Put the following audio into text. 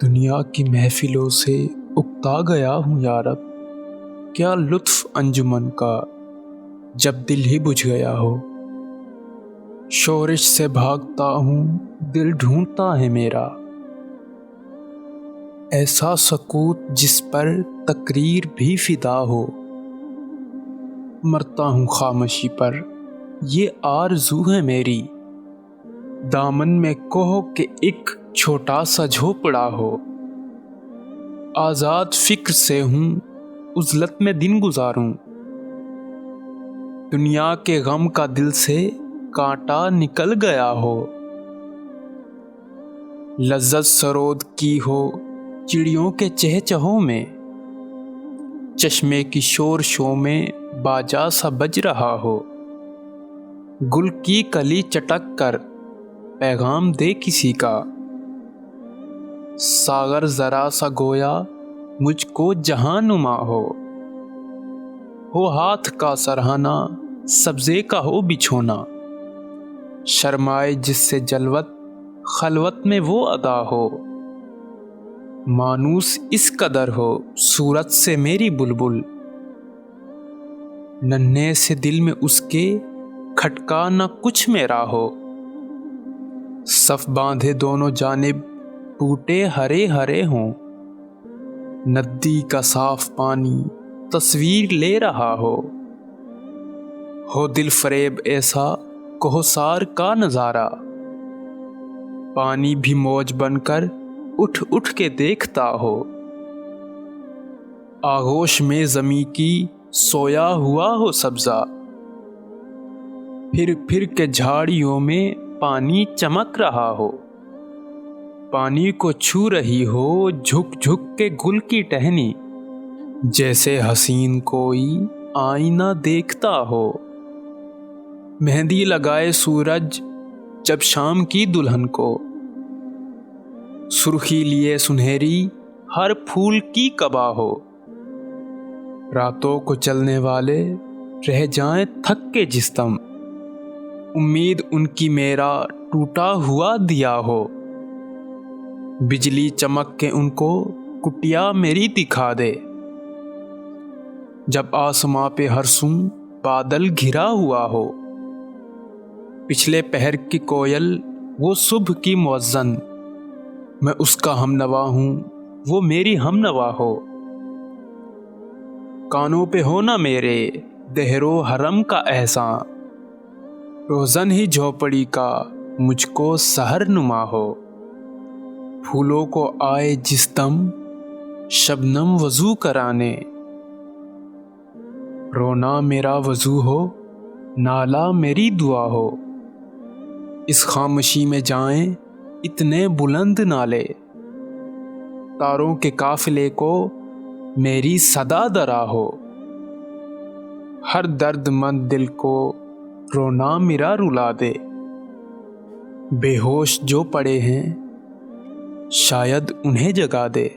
دنیا کی محفلوں سے اکتا گیا ہوں یارب، کیا لطف انجمن کا جب دل ہی بجھ گیا ہو۔ شورش سے بھاگتا ہوں دل ڈھونڈتا ہے میرا، ایسا سکوت جس پر تقریر بھی فدا ہو۔ مرتا ہوں خاموشی پر یہ آرزو ہے میری، دامن میں کوہ کے ایک چھوٹا سا جھونپڑا ہو۔ آزاد فکر سے ہوں عزلت میں دن گزاروں، دنیا کے غم کا دل سے کانٹا نکل گیا ہو۔ لذت سرود کی ہو چڑیوں کے چہچہوں میں، چشمے کی شور شو میں باجا سا بج رہا ہو۔ گل کی کلی چٹک کر پیغام دے کسی کا، ساغر ذرا سا گویا مجھ کو جہاں نما ہو۔ ہاتھ کا سرہانا سبزے کا ہو بچھونا، شرمائے جس سے جلوت خلوت میں وہ ادا ہو۔ مانوس اس قدر ہو صورت سے میری بلبل، ننھے سے دل میں اس کے کھٹکا نہ کچھ میرا ہو۔ صف باندھے دونوں جانب بوٹے ہرے ہرے ہوں، ندی کا صاف پانی تصویر لے رہا ہو۔ دل فریب ایسا کوہسار کا نظارہ، پانی بھی موج بن کر اٹھ اٹھ کے دیکھتا ہو۔ آغوش میں زمیں کی سویا ہوا ہو سبزہ، پھر پھر کے جھاڑیوں میں پانی چمک رہا ہو۔ پانی کو چھو رہی ہو جھک جھک کے گل کی ٹہنی، جیسے حسین کوئی آئینہ دیکھتا ہو۔ مہندی لگائے سورج جب شام کی دلہن کو، سرخی لیے سنہری ہر پھول کی قبا ہو۔ راتوں کو چلنے والے رہ جائیں تھک کے جسم، امید ان کی میرا ٹوٹا ہوا دیا ہو۔ بجلی چمک کے ان کو کٹیا میری دکھا دے، جب آسماں پہ ہر سوں بادل گھرا ہوا ہو۔ پچھلے پہر کی کوئل وہ صبح کی مؤذن، میں اس کا ہم نوا ہوں وہ میری ہم نوا ہو۔ کانوں پہ ہونا میرے دہر و حرم کا احساں، روزن ہی جھوپڑی کا مجھ کو سحر نما ہو۔ پھولوں کو آئے جس دم شبنم وضو کرانے، رونا میرا وضو ہو نالا میری دعا ہو۔ اس خاموشی میں جائیں اتنے بلند نالے، تاروں کے قافلے کو میری صدا درا ہو۔ ہر درد مند دل کو رونا میرا رلا دے، بے ہوش جو پڑے ہیں شاید انہیں جگا دے۔